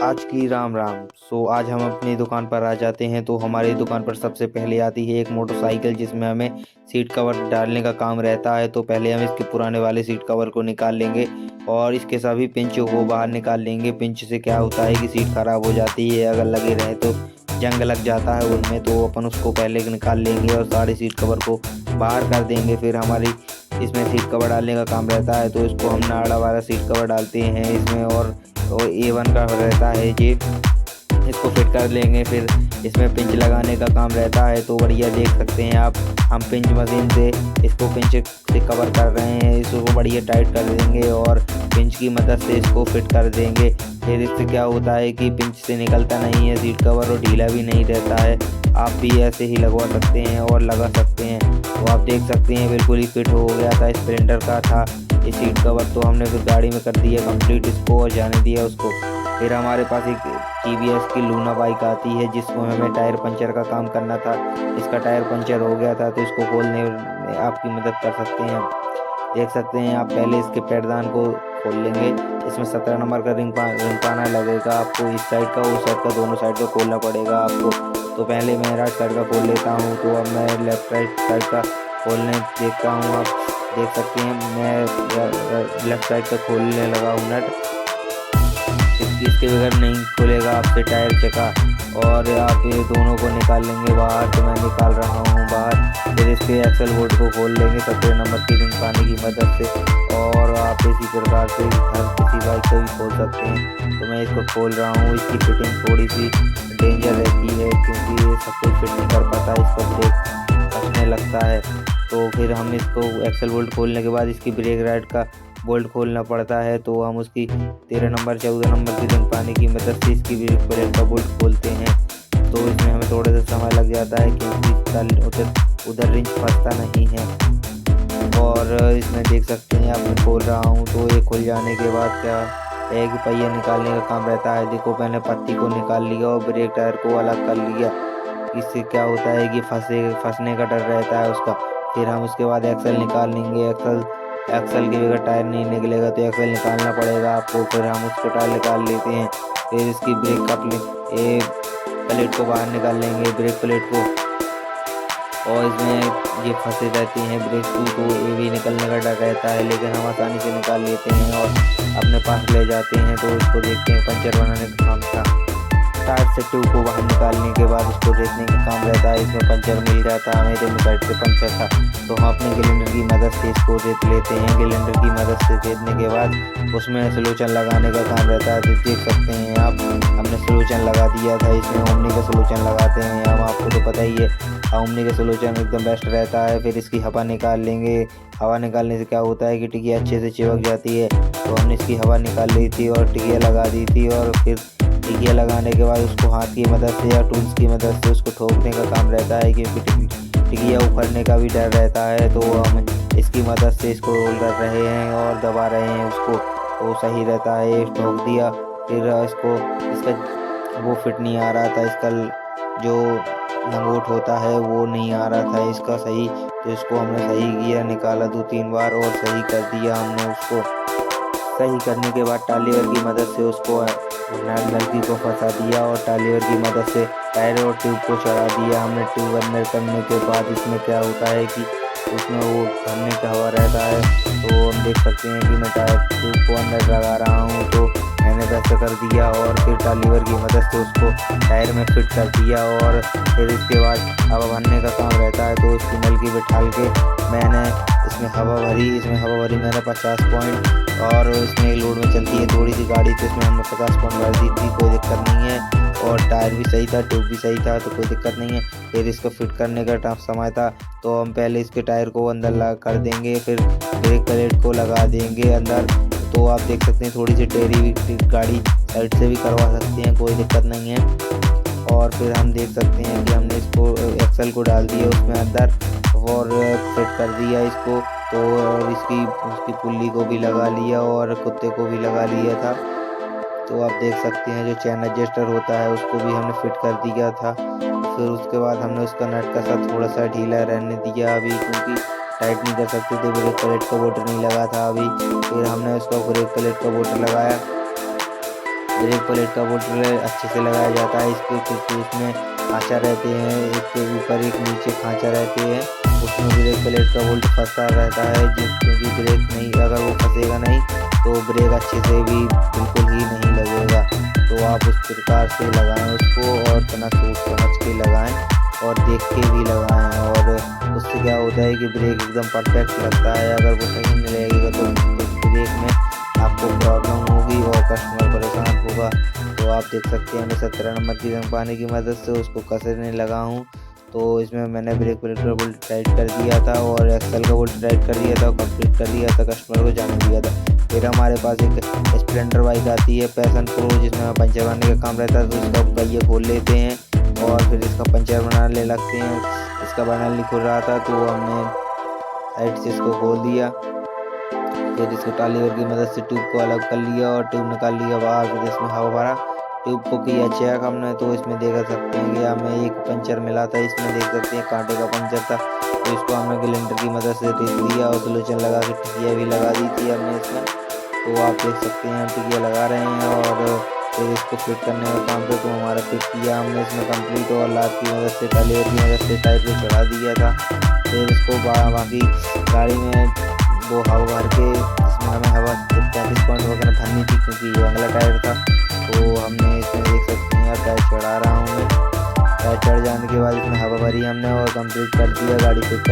आज की राम राम। आज हम अपनी दुकान पर आ जाते हैं तो हमारी दुकान पर सबसे पहले आती है एक मोटरसाइकिल जिसमें हमें सीट कवर डालने का काम रहता है। तो पहले हम इसके पुराने वाले सीट कवर को निकाल लेंगे और इसके सभी पिंचों को बाहर निकाल लेंगे। पिंच से क्या होता है कि सीट खराब हो जाती है, अगर लगे रहे तो जंग लग जाता है उनमें। तो अपन उसको पहले निकाल लेंगे और सारे सीट कवर को बाहर कर देंगे। फिर हमारी इसमें सीट कवर डालने का काम रहता है तो इसको हम नाड़ा वाला सीट कवर डालते हैं इसमें। और A1 का रहता है जी, इसको फिट कर लेंगे। फिर इसमें पिंच लगाने का काम रहता है तो बढ़िया देख सकते हैं आप, हम पिंच मशीन से इसको पिंच से कवर कर रहे हैं। इसको बढ़िया टाइट कर देंगे और पिंच की मदद से इसको फिट कर देंगे। फिर इससे क्या होता है कि पिंच से निकलता नहीं है सीट कवर और ढीला भी नहीं रहता है। आप भी ऐसे ही लगवा सकते हैं और लगा सकते हैं। तो आप देख सकते हैं बिल्कुल ही फिट हो गया था, स्प्लेंडर का था ये सीट कवर। तो हमने फिर गाड़ी में कर दिया कंप्लीट इसको और जाने दिया उसको। फिर हमारे पास एक TVS की लूना बाइक आती है जिसको हमें टायर पंचर का काम करना था। इसका टायर पंचर हो गया था तो इसको खोलने में आपकी मदद कर सकते हैं। देख सकते हैं आप, पहले इसके पैरदान को खोल लेंगे। इसमें 17 नंबर का रिंग पाना लगेगा आपको, इस साइड का उस साइड का दोनों साइड का खोलना पड़ेगा आपको। तो पहले मैं राइट साइड का खोल लेता हूँ, तो अब मैं लेफ्ट राइट साइड का खोलने देखता हूँ। आप देख सकते हैं मैं लेफ्ट साइड का खोलने लगा हूँ नट। इसके बगैर नहीं खुलेगा आपसे टायर चका। और आप ये दोनों को निकाल लेंगे बाहर, तो मैं निकाल रहा हूँ बाहर। फिर इसके एक्सल बोल्ट को खोल लेंगे 17 नंबर की रिंग पाने की मदद से। और आप इसी प्रकार से हर किसी बाइक को भी खोल सकते हैं। तो मैं इसको खोल रहा हूँ। इसकी फिटिंग थोड़ी सी डेंजर रहती है क्योंकि ये सब कुछ फिट नहीं कर पाता, इस पर ब्रेक फंसने लगता है। तो फिर हम इसको एक्सल बोल्ट खोलने के बाद इसकी ब्रेक राइड का बोल्ट खोलना पड़ता है। तो हम उसकी 13 नंबर 14 नंबर की रिंग पाने की मदद से इसकी ब्रेक प्लेट का बोल्ट खोलते हैं। तो इसमें हमें थोड़ा सा समय लग जाता है क्योंकि उधर रिंच फंसता नहीं है। और इसमें देख सकते हैं आप, मैं खोल रहा हूँ तो ये खुल जाने के बाद क्या है कि पहिया निकालने का काम रहता है। देखो मैंने पत्ती को निकाल लिया और ब्रेक टायर को अलग कर लिया। इससे क्या होता है कि फंसने का डर रहता है उसका। फिर हम उसके बाद एक्सल निकाल लेंगे। एक्सल के बगैर टायर नहीं निकलेगा तो एक्सल निकालना पड़ेगा आपको। फिर हम उसको टायर निकाल लेते हैं। फिर इसकी ब्रेक का प्लेट को बाहर निकाल लेंगे, ब्रेक प्लेट को। और इसमें ये फंसे रहती हैं ब्रेक शू, तो ये भी निकलने का डर रहता है, लेकिन हम आसानी से निकाल लेते हैं और अपने पास ले जाते हैं। तो इसको देखते हैं, पंचर बनाने का काम था। टायर से ट्यूब को बाहर निकालने के बाद उसको देखने का काम रहता है। इसमें पंचर मिल जाता है, मेरे साइड से पंचर था तो हम अपने सिलेंडर की मदद से इसको देख लेते हैं। सिलेंडर की मदद से देखने के बाद उसमें सलूशन लगाने का काम रहता है। देख सकते हैं आप, हमने सलूशन लगा दिया था। इसमें ओमनी का सलूशन लगाते हैं हम, आपको तो पता ही है ओमनी का सलूशन एकदम बेस्ट रहता है। फिर इसकी हवा निकाल लेंगे। हवा निकालने से क्या होता है कि टिकिया अच्छे से चिपक जाती है। तो हमने इसकी हवा निकाल ली थी और टिकिया लगा दी थी। और फिर टिकिया लगाने के बाद उसको हाथ की मदद से या टूल्स की मदद से उसको ठोकने का काम रहता है क्योंकि टिकिया उखड़ने का भी डर रहता है। तो हम इसकी मदद से इसको रोल कर रहे हैं और दबा रहे हैं उसको, तो सही रहता है। ठोक दिया। फिर इसका वो फिट नहीं आ रहा था, इसका जो लंगोट होता है वो नहीं आ रहा था इसका सही। तो इसको हमने सही किया, निकाला 2-3 बार और सही कर दिया हमने उसको। सही करने के बाद टालीवर की मदद से उसको नलकी को फंसा दिया और टालीवर की मदद से टायर और ट्यूब को चढ़ा दिया हमने। ट्यूब अंदर करने के बाद इसमें क्या होता है कि उसमें वो भरने का हवा रहता है। तो हम देख सकते हैं कि मैं टायर ट्यूब को अंदर लगा रहा हूँ, तो मैंने वैसा कर दिया। और फिर टालीवर की मदद से उसको टायर में फिट कर दिया। और फिर इसके बाद हवा भरने का काम रहता है, तो उसकी नलकी बिठाल के मैंने इसमें हवा भरी मैंने 50 पॉइंट। और इसमें लोड में चलती है थोड़ी सी गाड़ी, तो इसमें हमने 50 पॉइंट भर दी थी, कोई दिक्कत नहीं है। और टायर भी सही था, ट्यूब भी सही था, तो कोई दिक्कत नहीं है। फिर इसको फिट करने का समय था, तो हम पहले इसके टायर को अंदर लगा कर देंगे। फिर ब्रेक प्लेट को लगा देंगे अंदर। तो आप देख सकते हैं थोड़ी सी टेढ़ी भी गाड़ी साइड से भी करवा सकते हैं, कोई दिक्कत नहीं है। और फिर हम देख सकते हैं कि हमने इसको एक्सल को डाल दिया उसमें अंदर और फिट कर दिया इसको। तो और उसकी पुल्ली को भी लगा लिया और कुत्ते को भी लगा लिया था। तो आप देख सकते हैं जो चैन एडजस्टर होता है उसको भी हमने फिट कर दिया था। फिर उसके बाद हमने उसका नट का साथ थोड़ा सा ढीला रहने दिया अभी, क्योंकि टाइट नहीं कर सकते थे, ब्रेक प्लेट का बोल्ट नहीं लगा था अभी। फिर हमने उसका ब्रेक प्लेट का बोल्ट लगाया। ब्रेक प्लेट का बोल्ट अच्छे से लगाया जाता है इसके, क्योंकि इसमें खाँचा रहते हैं, एक के ऊपर एक नीचे खाँचा रहते हैं, उसमें ब्रेक प्लेट का बोल्ट फंसा रहता है, क्योंकि ब्रेक नहीं, अगर वो फंसेगा नहीं तो ब्रेक अच्छे से भी बिल्कुल ही नहीं लगेगा। तो आप उस प्रकार से लगाएं उसको और इतना सोच समझ के लगाएं और देख के भी लगाएं, और उससे क्या होता है कि ब्रेक एकदम परफेक्ट लगता है। अगर वो सही नहीं लगेगा तो ब्रेक में आपको प्रॉब्लम होगी और कस्टमर परेशान होगा। तो आप देख सकते हैं मैं 17 नंबर की रंग पाने की मदद से उसको कसरने लगा हूँ। तो इसमें मैंने ब्रेक प्लेट का बोल्ट टाइट कर दिया था और एक्सल का बोल्ट टाइट कर दिया था और कंप्लीट कर दिया था, कस्टमर को जाने दिया था। फिर हमारे पास एक स्प्लेंडर बाइक आती है पैशन प्रो, जिसमें पंचर बनाने का काम रहता है। तो इसका पहिए खोल लेते हैं और फिर इसका पंचर बनाने लगते हैं। इसका बनाना नहीं खुल रहा था तो हमने साइड से इसको खोल दिया, फिर इसको टालीवर की मदद से ट्यूब को अलग कर लिया और ट्यूब निकाल लिया बाहर। फिर इसमें हवा भरा, ट्यूब को किया चेक हमने, तो इसमें देख सकते हैं कि हमें एक पंचर मिला था, इसमें देख सकते हैं कांटे का पंचर था। तो इसको हमने ग्राइंडर की मदद से देख लिया और सलूशन लगा के टिकिया भी लगा दी थी हमने इसमें। तो आप देख सकते हैं टिकिया लगा रहे हैं और फिर इसको फिट करने का काम पे, तो हमारा फिट किया हमने इसमें कंप्लीट और लाद की मदद से, टालीवर की मदद से टाइट पे चढ़ा दिया था। फिर इसको बाकी गाड़ी में वो हवा भर के, इसमें हमें हवा 35 पॉइंट वगैरह भरनी थी क्योंकि ये अगला टायर था। तो हमने इसमें देख सकते हैं टायर चढ़ा रहा हूँ मैं, टायर चढ़ जाने के बाद इसमें हवा भरी हमने और कंप्लीट कर दिया गाड़ी को।